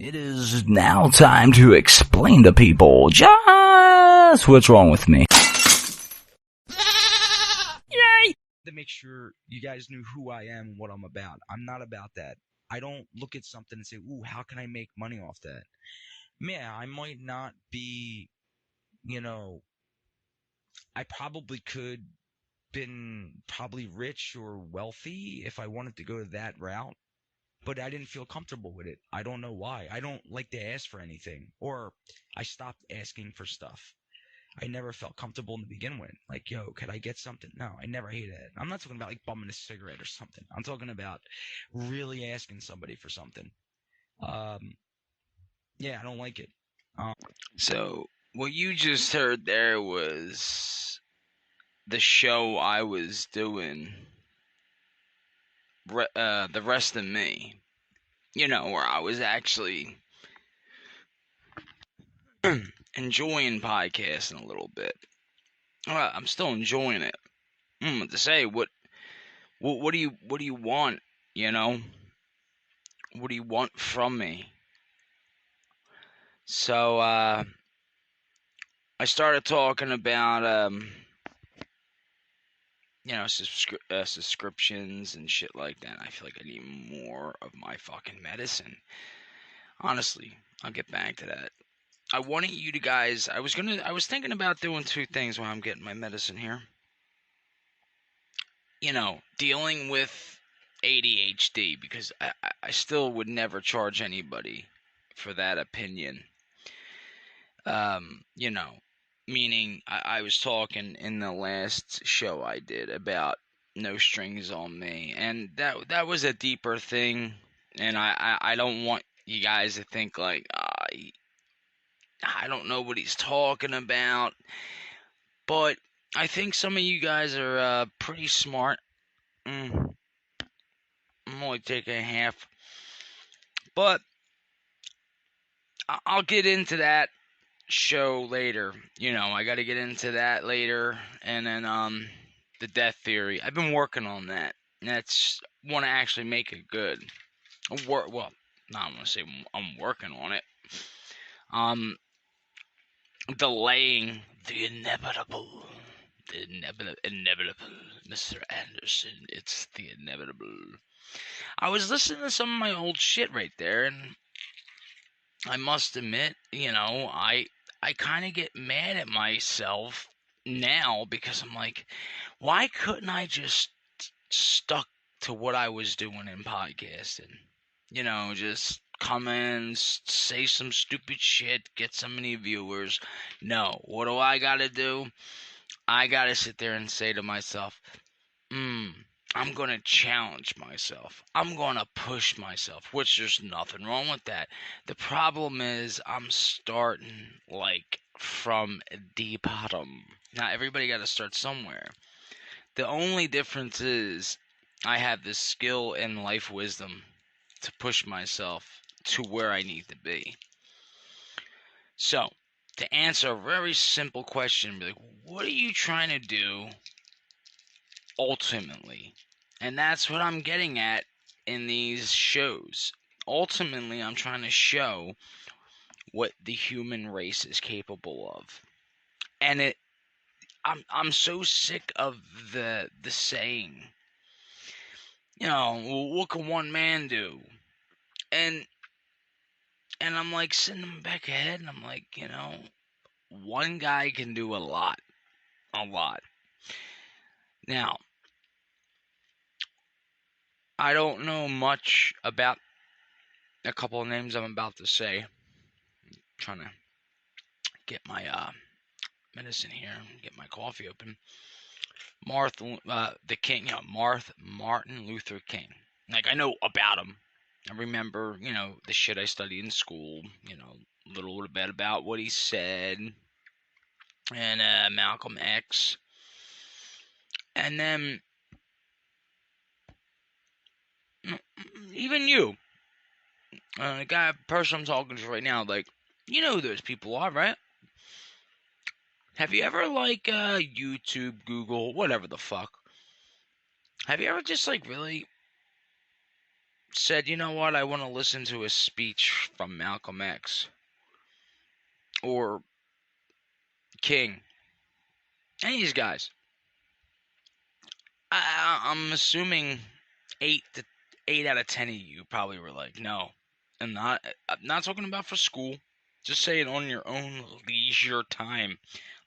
It is now time to explain to people just what's wrong with me. Yay! To make sure you guys knew who I am and what I'm about. I'm not about that. I don't look at something and say, ooh, how can I make money off that? Man, I might not be, I probably could been probably rich or wealthy if I wanted to go that route, but I didn't feel comfortable with it. I don't know why. I don't like to ask for anything, or I stopped asking for stuff. I never felt comfortable to begin with. Like, yo, could I get something? No, I never hated it. I'm not talking about like bumming a cigarette or something. I'm talking about really asking somebody for something. Um, yeah, I don't like it. So, what you just heard there was the show I was doing, The Rest of Me. You know, where I was actually enjoying podcasting a little bit. I'm still enjoying it. To say what do you want? You know, what do you want from me? So I started talking about subscriptions and shit like that. I feel like I need more of my fucking medicine. Honestly, I'll get back to that. I wanted you to guys. I was thinking about doing two things while I'm getting my medicine here. Dealing with ADHD, because I still would never charge anybody for that opinion. Meaning I was talking in the last show I did about no strings on me, and that was a deeper thing, and I don't want you guys to think like I don't know what he's talking about, but I think some of you guys are pretty smart. I'm only taking a half, but I'll get into that show later. I got to get into that later, and then the death theory. I've been working on that. That's want to actually make it good. Well, not I'm gonna say I'm working on it. Delaying the inevitable. The inevitable, Mr. Anderson. It's the inevitable. I was listening to some of my old shit right there, and I must admit, I kind of get mad at myself now because I'm like, why couldn't I just stuck to what I was doing in podcasting? Just come in, say some stupid shit, get so many viewers. No, what do I gotta do? I gotta sit there and say to myself, I'm going to challenge myself. I'm going to push myself, which there's nothing wrong with that. The problem is I'm starting like from the bottom. Now, everybody got to start somewhere. The only difference is I have the skill and life wisdom to push myself to where I need to be. So, to answer a very simple question, be like, what are you trying to do ultimately? And that's what I'm getting at in these shows. Ultimately, I'm trying to show what the human race is capable of. And I'm so sick of the saying, what can one man do? And I'm like sitting in the back ahead, and I'm like, one guy can do a lot. A lot. Now, I don't know much about a couple of names I'm about to say. I'm trying to get my medicine here, get my coffee open. Martin Luther King. Like, I know about him. I remember, the shit I studied in school, a little bit about what he said, and Malcolm X. And then, even you, the person I'm talking to right now, like, you know who those people are, right? Have you ever, YouTube, Google, whatever the fuck, have you ever just, really said, you know what, I want to listen to a speech from Malcolm X or King, any of these guys. I'm assuming 8 out of 10 of you probably were like, no. I'm not talking about for school. Just say it on your own leisure time.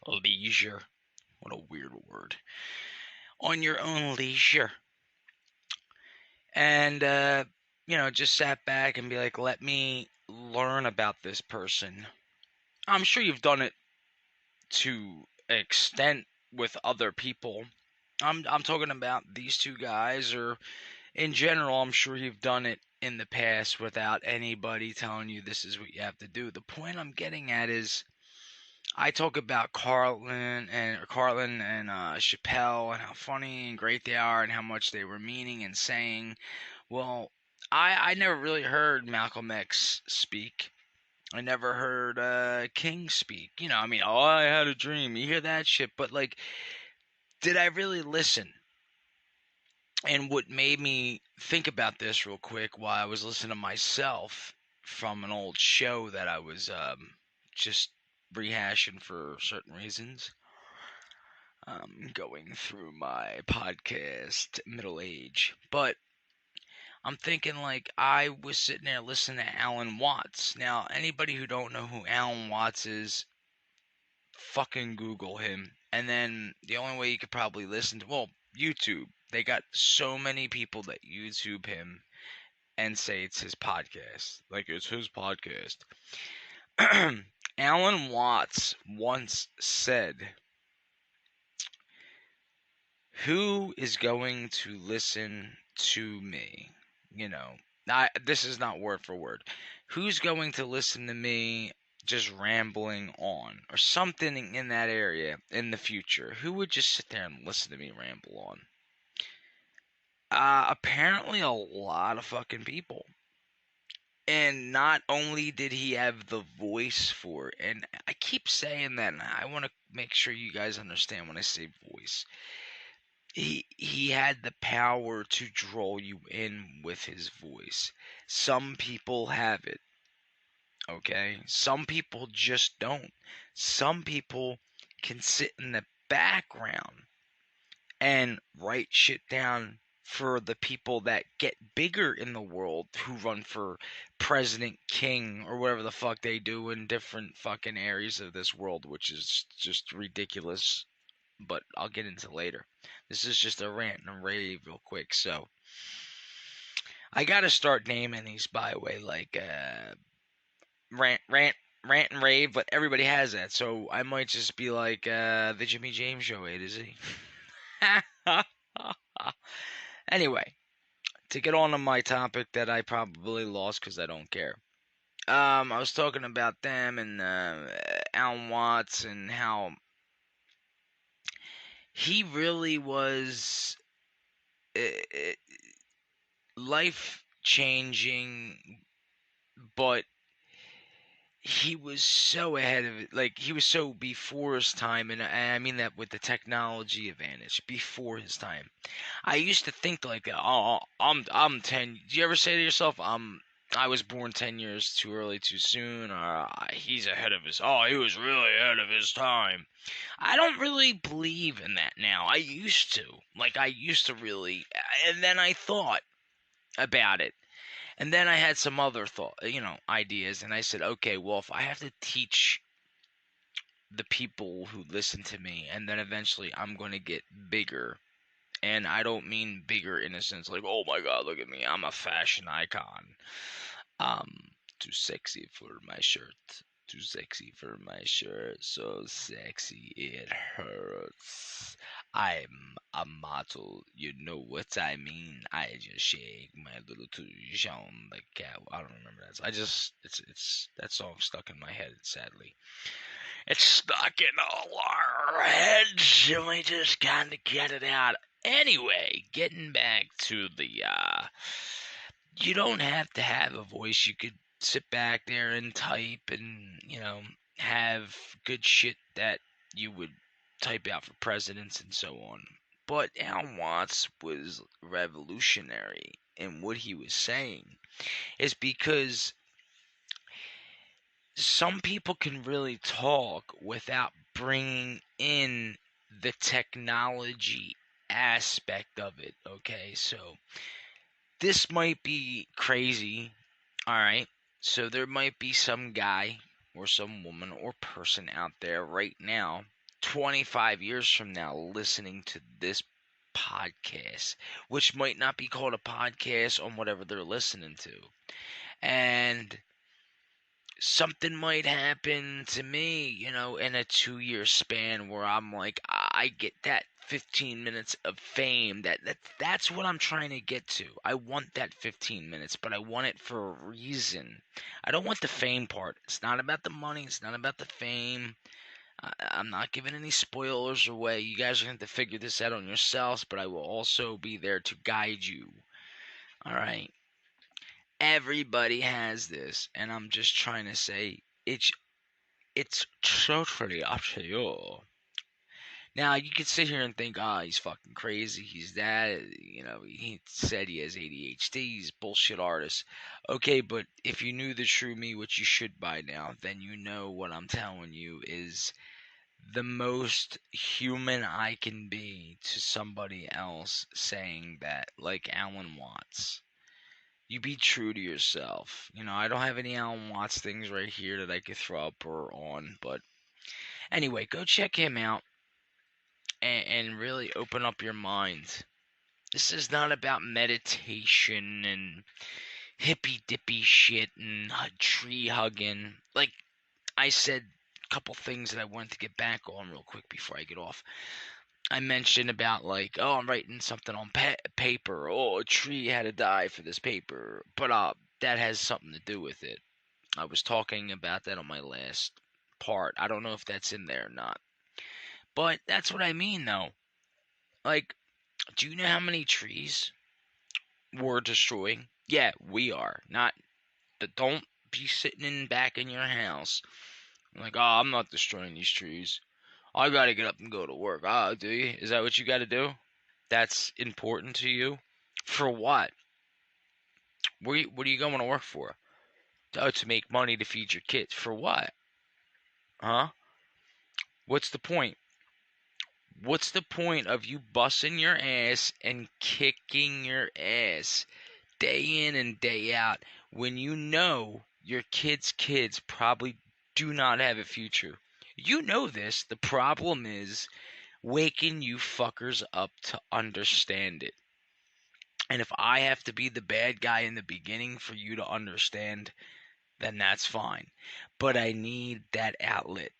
Leisure. What a weird word. On your own leisure. And, just sat back and be like, let me learn about this person. I'm sure you've done it to an extent with other people. I'm talking about these two guys, or in general, I'm sure you've done it in the past without anybody telling you this is what you have to do. The point I'm getting at is I talk about Carlin and Chappelle and how funny and great they are and how much they were meaning and saying. Well, I never really heard Malcolm X speak. I never heard King speak. Oh, I had a dream. You hear that shit, but like, did I really listen? And what made me think about this real quick while I was listening to myself from an old show that I was just rehashing for certain reasons, going through my podcast middle age. But I'm thinking, like, I was sitting there listening to Alan Watts. Now, anybody who don't know who Alan Watts is, fucking Google him. And then the only way you could probably listen to, well, YouTube. They got so many people that YouTube him and say it's his podcast. Like, it's his podcast. Alan Watts once said, who is going to listen to me? This is not word for word. Who's going to listen to me just rambling on, or something in that area in the future? Who would just sit there and listen to me ramble on? Apparently a lot of fucking people. And not only did he have the voice for it, and I keep saying that, and I want to make sure you guys understand when I say voice. He had the power to draw you in with his voice. Some people have it. Okay? Some people just don't. Some people can sit in the background and write shit down for the people that get bigger in the world, who run for President, King, or whatever the fuck they do in different fucking areas of this world, which is just ridiculous, but I'll get into later. This is just a rant and a rave real quick, so I gotta start naming these, by the way, like rant and rave, but everybody has that, so I might just be like the Jimmy James Show, A to Z. Anyway, to get on to my topic that I probably lost because I don't care. I was talking about them and Alan Watts and how he really was life-changing, but he was so ahead of it. Like, he was so before his time, and I mean that with the technology advantage, before his time. I used to think like, oh, I'm 10. Do you ever say to yourself, I was born 10 years too early, too soon, or he's ahead of his, he was really ahead of his time. I don't really believe in that now. I used to. Like, I used to really, and then I thought about it. And then I had some other ideas, and I said, okay, well, if I have to teach the people who listen to me, and then eventually I'm going to get bigger, and I don't mean bigger in a sense like, oh my god, look at me, I'm a fashion icon. Too sexy for my shirt. Too sexy for my shirt. So sexy it hurts. I'm a model, you know what I mean. I just shake my little tush on the cow. I don't remember that. It's that song stuck in my head, sadly. It's stuck in all our heads, and we just gotta get it out. Anyway, getting back to the, you don't have to have a voice. You could sit back there and type and, have good shit that you would type out for presidents and so on. But Alan Watts was revolutionary in what he was saying. Is because some people can really talk without bringing in the technology aspect of it. Okay, so this might be crazy. All right, so there might be some guy or some woman or person out there right now, 25 years from now, listening to this podcast, which might not be called a podcast on whatever they're listening to. And something might happen to me, in a 2-year span where I'm like, I get that 15 minutes of fame. That's what I'm trying to get to. I want that 15 minutes, but I want it for a reason. I don't want the fame part. It's not about the money. It's not about the fame. I'm not giving any spoilers away. You guys are going to have to figure this out on yourselves, but I will also be there to guide you. All right. Everybody has this, and I'm just trying to say it's totally up to you. Now you could sit here and think, he's fucking crazy. He's that, he said he has ADHD. He's a bullshit artist. Okay, but if you knew the true me, which you should by now, then you know what I'm telling you is the most human I can be to somebody else saying that, like Alan Watts. You be true to yourself. I don't have any Alan Watts things right here that I could throw up or on, but anyway, go check him out and really open up your mind. This is not about meditation and hippy dippy shit and tree hugging. Like I said, a couple things that I wanted to get back on real quick before I get off. I mentioned about like, I'm writing something on paper. A tree had to die for this paper. But that has something to do with it. I was talking about that on my last part. I don't know if that's in there or not. But that's what I mean, though. Like, do you know how many trees we're destroying? Yeah, we are. Don't be sitting back in your house. Like, I'm not destroying these trees. I gotta get up and go to work. Do you? Is that what you gotta do? That's important to you? For what? What are you going to work for? To make money to feed your kids. For what? Huh? What's the point? What's the point of you busting your ass and kicking your ass day in and day out when you know your kids' kids probably do not have a future? You know this. The problem is waking you fuckers up to understand it. And if I have to be the bad guy in the beginning for you to understand, then that's fine. But I need that outlet.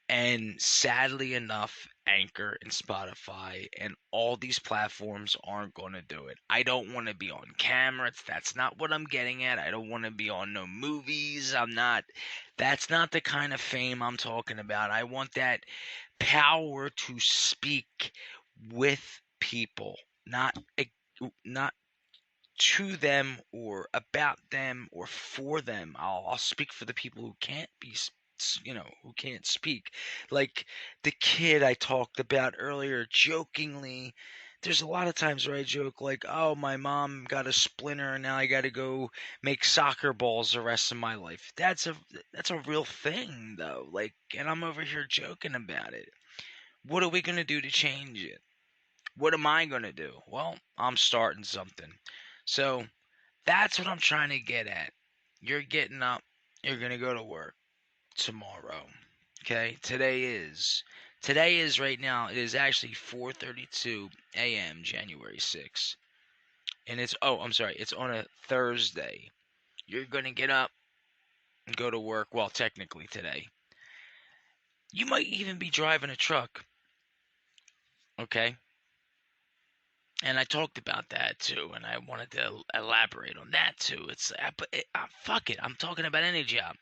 And sadly enough, Anchor and Spotify and all these platforms aren't going to do it. I don't want to be on camera. That's not what I'm getting at. I don't want to be on no movies. That's not the kind of fame I'm talking about. I want that power to speak with people, not to them or about them or for them. I'll speak for the people who can't who can't speak. Like the kid I talked about earlier, jokingly. There's a lot of times where I joke like, "Oh, my mom got a splinter and now I got to go make soccer balls the rest of my life." That's a real thing though. Like, and I'm over here joking about it. What are we gonna do to change it? What am I going to do? Well, I'm starting something. So that's what I'm trying to get at. You're getting up. You're going to go to work tomorrow. Okay? Today is right now, it is actually 4:32 a.m. January 6th. And it's on a Thursday. You're going to get up and go to work. Well, technically today. You might even be driving a truck. Okay? And I talked about that too, and I wanted to elaborate on that too. Fuck it, I'm talking about any job.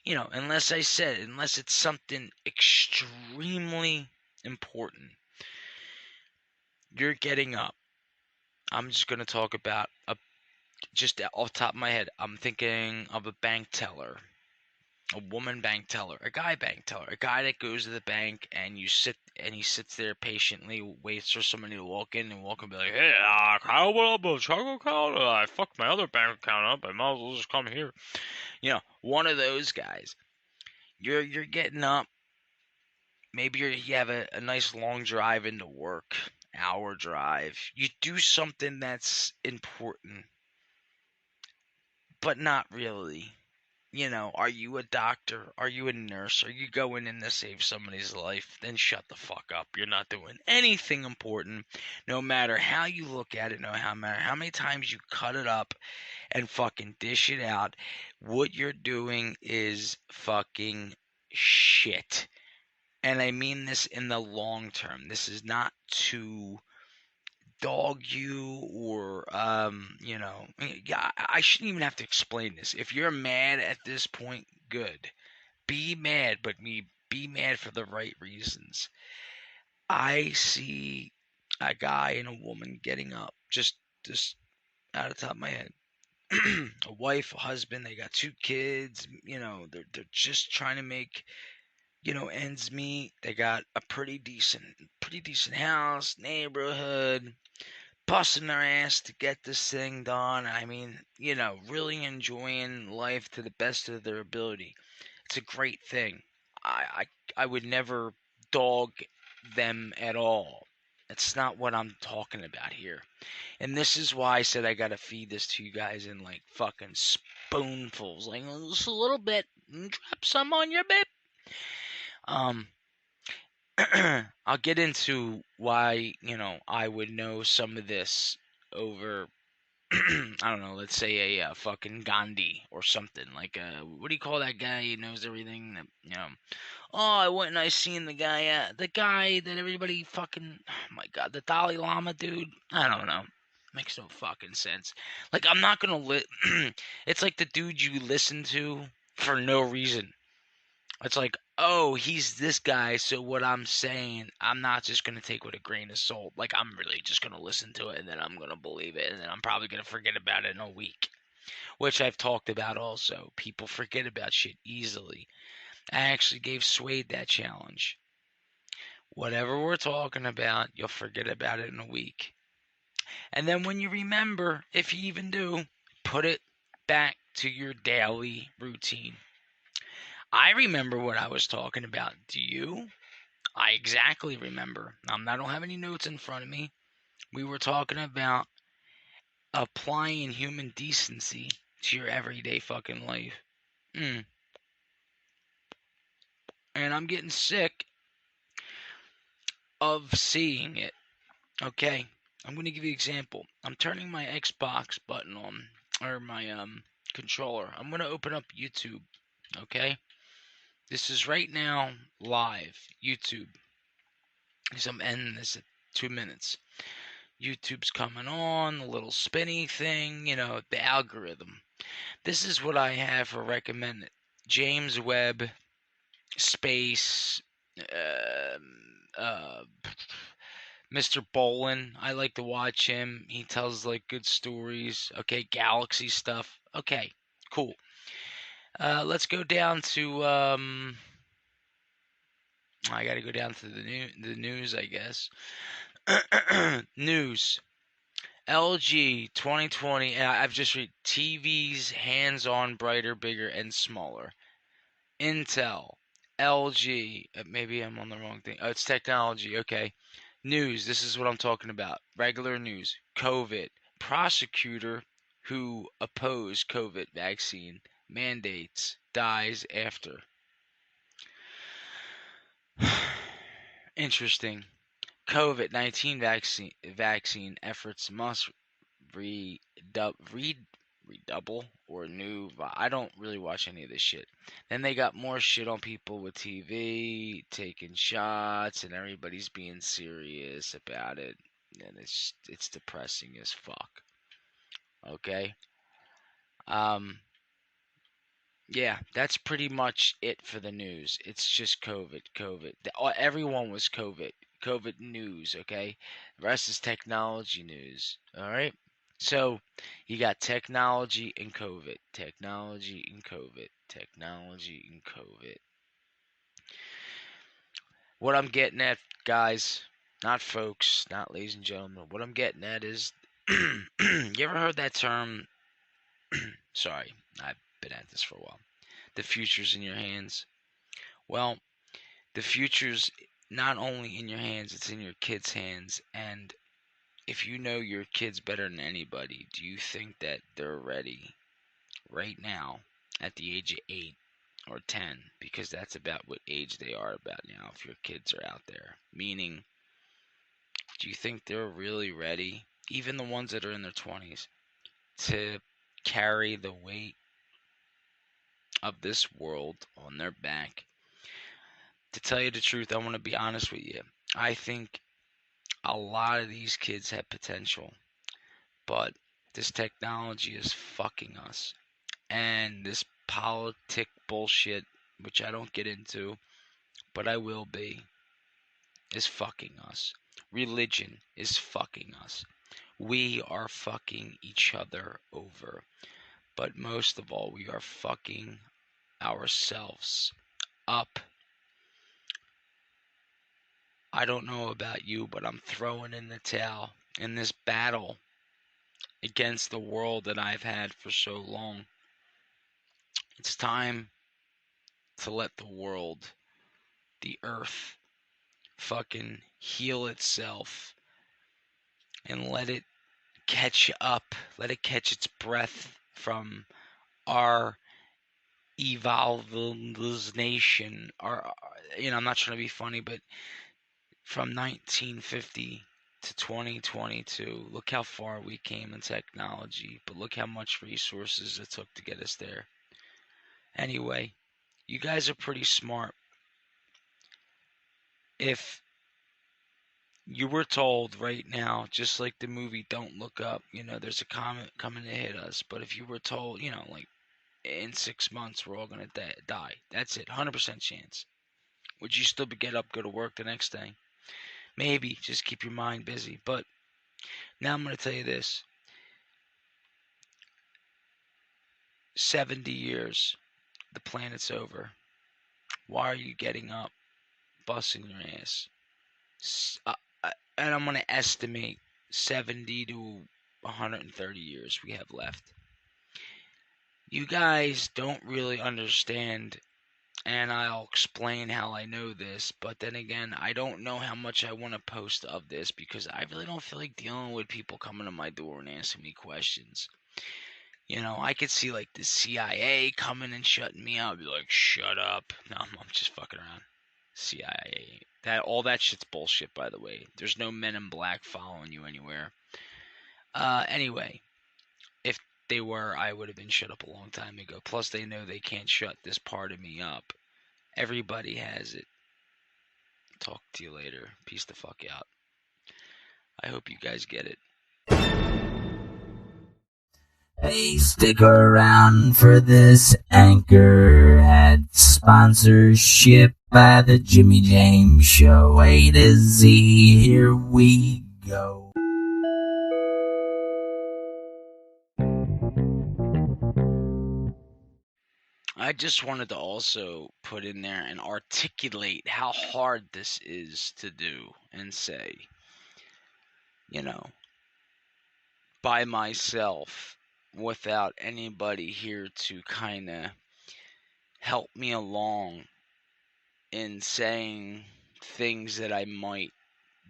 Unless it's something extremely important. You're getting up. I'm just going to talk about, just off the top of my head, I'm thinking of a bank teller. A woman bank teller, a guy bank teller, a guy that goes to the bank and you sit and he sits there patiently, waits for somebody to walk in and be like, "Hey, Kyle, what up, a chocolate account? I fucked my other bank account up. I might as well just come here." You know, one of those guys. You're getting up. Maybe you have a nice long drive into work, hour drive. You do something that's important, but not really. You know, are you a doctor? Are you a nurse? Are you going in to save somebody's life? Then shut the fuck up. You're not doing anything important, no matter how you look at it, matter how many times you cut it up and fucking dish it out. What you're doing is fucking shit. And I mean this in the long term. This is not to dog you or yeah, I shouldn't even have to explain this. If you're mad at this point, good, be mad, but be mad for the right reasons. I see a guy and a woman getting up, just out of the top of my head. A wife, a husband, they got 2 kids, they're just trying to make ends meet. They got a pretty decent house, neighborhood, busting their ass to get this thing done. I mean, really enjoying life to the best of their ability. It's a great thing. I would never dog them at all. That's not what I'm talking about here. And this is why I said I gotta feed this to you guys in like fucking spoonfuls. Like just a little bit. Drop some on your bit. I'll get into why, I would know some of this over, I don't know, let's say a fucking Gandhi or something. Like, what do you call that guy who knows everything? Oh, I went and I seen the guy that everybody fucking, oh my god, the Dalai Lama dude. I don't know. Makes no fucking sense. Like, I'm not gonna it's like the dude you listen to for no reason. It's like, oh, he's this guy, so what I'm saying, I'm not just going to take with a grain of salt. Like, I'm really just going to listen to it, and then I'm going to believe it, and then I'm probably going to forget about it in a week. Which I've talked about also. People forget about shit easily. I actually gave Suede that challenge. Whatever we're talking about, you'll forget about it in a week. And then when you remember, if you even do, put it back to your daily routine. I remember what I was talking about. Do you? I exactly remember. I don't have any notes in front of me. We were talking about applying human decency to your everyday fucking life. And I'm getting sick of seeing it. Okay? I'm going to give you an example. I'm turning my Xbox button on, or my controller. I'm going to open up YouTube. Okay? This is right now live, YouTube. Because I'm ending this at 2 minutes. YouTube's coming on, the little spinny thing, the algorithm. This is what I have for recommended. James Webb, space, Mr. Bolin. I like to watch him. He tells like good stories. Okay, galaxy stuff. Okay, cool. Let's go down to I gotta go down to the news, I guess. News. LG 2020. I've just read TVs hands-on, brighter, bigger, and smaller. Intel. LG. Maybe I'm on the wrong thing. Oh, it's technology. Okay. News. This is what I'm talking about. Regular news. COVID. Prosecutor who opposed COVID vaccine mandates dies after. Interesting. COVID-19 vaccine efforts must redouble or new. I don't really watch any of this shit. Then they got more shit on people with TV taking shots, and everybody's being serious about it, and it's depressing as fuck. Okay. Yeah, that's pretty much it for the news. It's just COVID. Everyone was COVID. COVID news, okay? The rest is technology news, alright? So, you got technology and COVID. Technology and COVID. Technology and COVID. What I'm getting at, guys, not folks, not ladies and gentlemen, what I'm getting at is, you ever heard that term? Sorry, I've been at this for a while. The future's in your hands. Well, the future's not only in your hands, it's in your kids' hands. And if you know your kids better than anybody, do you think that they're ready right now at the age of 8 or 10? Because that's about what age they are about now if your kids are out there. Meaning, do you think they're really ready, even the ones that are in their 20s, to carry the weight of this world on their back? To tell you the truth, I want to be honest with you. I think a lot of these kids have potential, but this technology is fucking us. And this politic bullshit, which I don't get into, but I will be, is fucking us. Religion is fucking us. We are fucking each other over. But most of all, we are fucking ourselves up. I don't know about you, but I'm throwing in the towel in this battle against the world that I've had for so long. It's time to let the world, the earth, fucking heal itself and let it catch up, let it catch its breath from our evolvation. I'm not trying to be funny, but from 1950 to 2022, look how far we came in technology, but look how much resources it took to get us there. Anyway, you guys are pretty smart. If you were told right now, just like the movie Don't Look Up, there's a comet coming to hit us, but if you were told, like in 6 months we're all going to die, that's it, 100% chance. Would you still get up, go to work the next day? Maybe, just keep your mind busy. But now I'm going to tell you this. 70 years, the planet's over. Why are you getting up, busting your ass? And I'm going to estimate 70 to 130 years we have left. You guys don't really understand, and I'll explain how I know this, but then again, I don't know how much I want to post of this because I really don't feel like dealing with people coming to my door and asking me questions. I could see like the CIA coming and shutting me out, be like, shut up. No, I'm just fucking around. CIA. All that shit's bullshit, by the way. There's no men in black following you anywhere. Anyway, if they were, I would have been shut up a long time ago. Plus, they know they can't shut this part of me up. Everybody has it. Talk to you later. Peace the fuck out. I hope you guys get it. Hey, stick around for this Anchor ad sponsorship by the Jimmy James Show. A to Z, here we go. I just wanted to also put in there and articulate how hard this is to do and say, by myself, without anybody here to kind of help me along in saying things that I might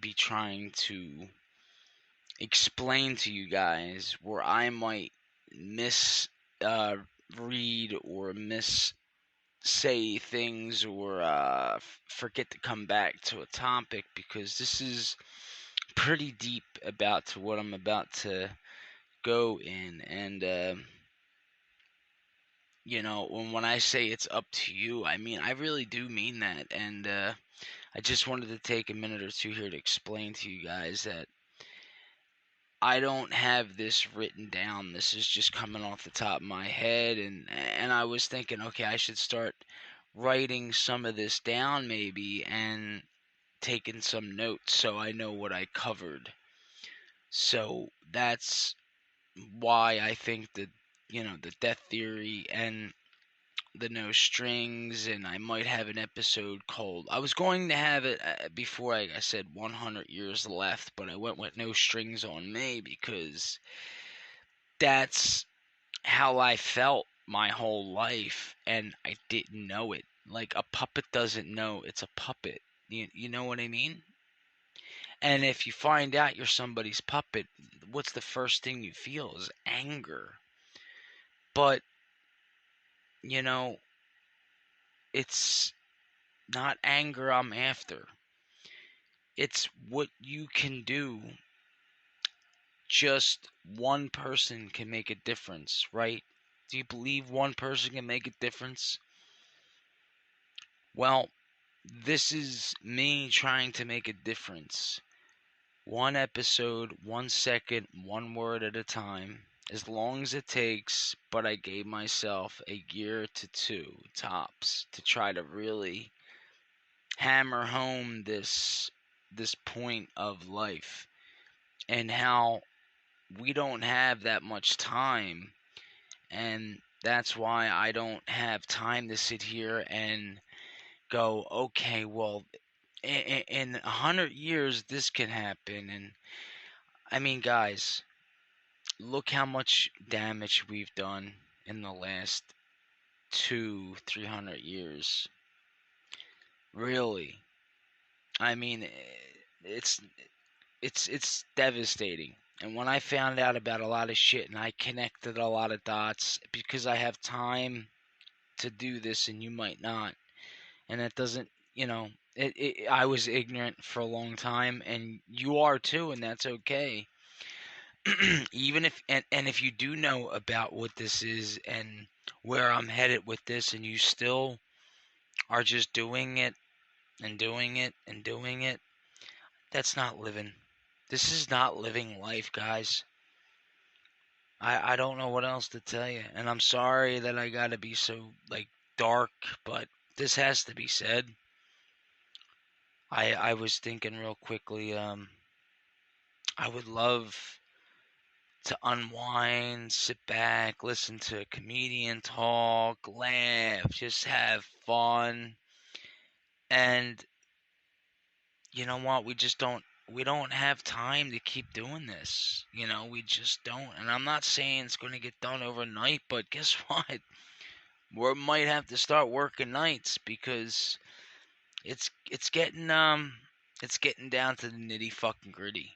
be trying to explain to you guys, where I might read or say things or forget to come back to a topic, because this is pretty deep about to what I'm about to go in. And when I say it's up to you, I mean, I really do mean that. And I just wanted to take a minute or two here to explain to you guys that I don't have this written down. This is just coming off the top of my head, and I was thinking, okay, I should start writing some of this down maybe and taking some notes so I know what I covered. So that's why I think that, the death theory and the No Strings, and I might have an episode called. I was going to have it before I said 100 years left, but I went with No Strings on Me because that's how I felt my whole life, and I didn't know it. Like a puppet doesn't know it's a puppet. You know what I mean? And if you find out you're somebody's puppet, what's the first thing you feel is anger. But, you know, it's not anger I'm after. It's what you can do. Just one person can make a difference, right? Do you believe one person can make a difference? Well, this is me trying to make a difference. One episode, 1 second, one word at a time, as long as it takes, but I gave myself a year to 2 tops to try to really hammer home this point of life and how we don't have that much time, and that's why I don't have time to sit here and go, okay, well, in 100 years this can happen. And I mean, guys, look how much damage we've done in the last 200-300 years. Really, I mean, it's devastating. And when I found out about a lot of shit and I connected a lot of dots, because I have time to do this and you might not, and it doesn't, I was ignorant for a long time, and you are too, and that's okay. Even if and if you do know about what this is and where I'm headed with this, and you still are just doing it and doing it and doing it, that's not living. This is not living life, guys. I don't know what else to tell you, and I'm sorry that I gotta be so dark, but this has to be said. I was thinking real quickly. I would love to unwind, sit back, listen to a comedian talk, laugh, just have fun. And you know what? We don't have time to keep doing this. We just don't. And I'm not saying it's going to get done overnight, but guess what? We might have to start working nights because it's getting down to the nitty fucking gritty.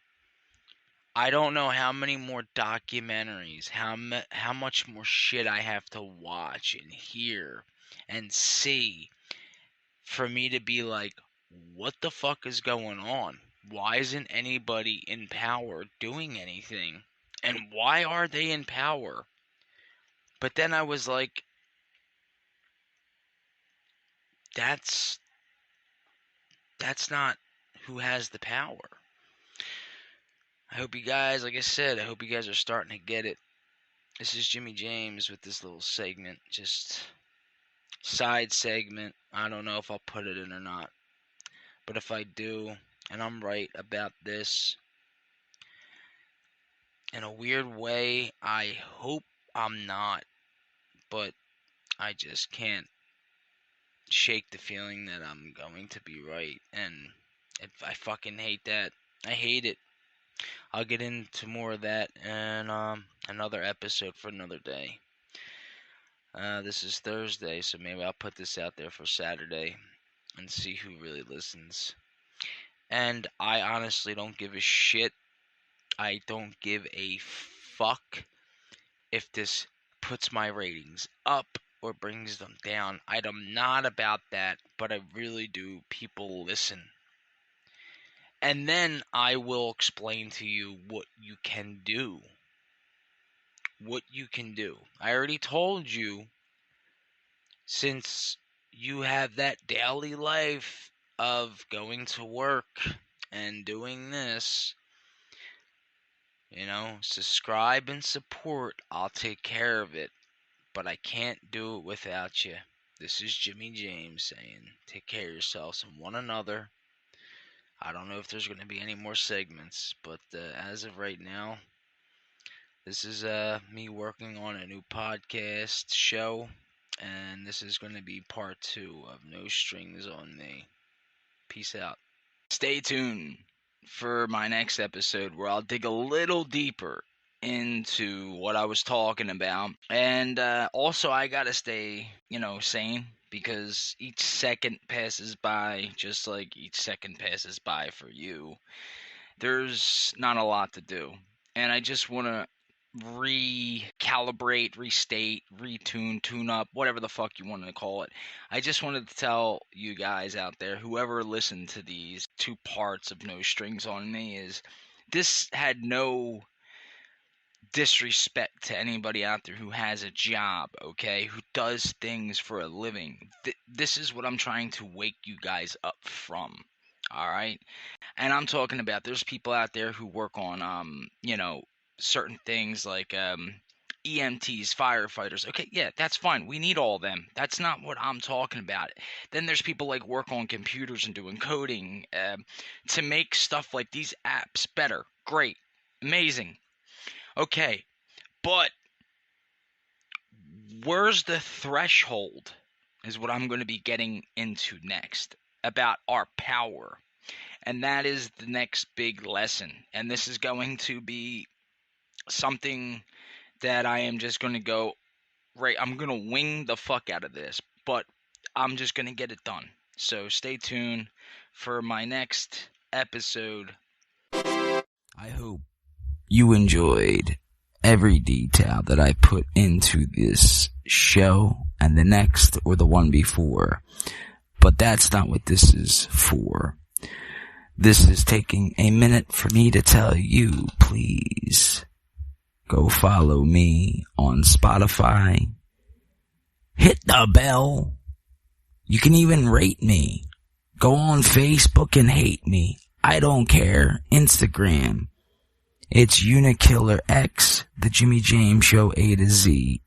I don't know how many more documentaries, how much more shit I have to watch and hear and see for me to be like, what the fuck is going on? Why isn't anybody in power doing anything? And why are they in power? But then I was like, that's not who has the power. I hope you guys, like I said, I hope you guys are starting to get it. This is Jimmy James with this little segment, just side segment. I don't know if I'll put it in or not. But if I do, and I'm right about this, in a weird way, I hope I'm not. But I just can't shake the feeling that I'm going to be right. And I fucking hate that. I hate it. I'll get into more of that in another episode for another day. This is Thursday, so maybe I'll put this out there for Saturday and see who really listens. And I honestly don't give a shit. I don't give a fuck if this puts my ratings up or brings them down. I'm not about that, but I really do. People listen. And then I will explain to you what you can do. What you can do. I already told you, since you have that daily life of going to work and doing this, subscribe and support. I'll take care of it, but I can't do it without you. This is Jimmy James saying, take care of yourselves and one another. I don't know if there's going to be any more segments, but as of right now, this is me working on a new podcast show, and this is going to be part 2 of No Strings on Me. Peace out. Stay tuned for my next episode where I'll dig a little deeper into what I was talking about. And also, I got to stay, sane, because each second passes by, just like each second passes by for you, there's not a lot to do. And I just want to recalibrate, restate, retune, tune up, whatever the fuck you want to call it. I just wanted to tell you guys out there, whoever listened to these 2 parts of No Strings on Me, is this had no disrespect to anybody out there who has a job, okay, who does things for a living. This is what I'm trying to wake you guys up from, all right? And I'm talking about, there's people out there who work on, certain things like EMTs, firefighters. Okay, yeah, that's fine. We need all of them. That's not what I'm talking about. Then there's people like work on computers and doing coding to make stuff like these apps better. Great. Amazing. Okay, but where's the threshold is what I'm going to be getting into next about our power. And that is the next big lesson. And this is going to be something that I am just going to go, right, I'm going to wing the fuck out of this, but I'm just going to get it done. So stay tuned for my next episode. I hope you enjoyed every detail that I put into this show and the next or the one before. But that's not what this is for. This is taking a minute for me to tell you, please go follow me on Spotify. Hit the bell. You can even rate me. Go on Facebook and hate me. I don't care. Instagram. It's Unikiller X, the Jimmy James Show A to Z.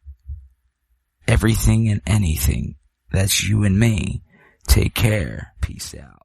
Everything and anything. That's you and me. Take care. Peace out.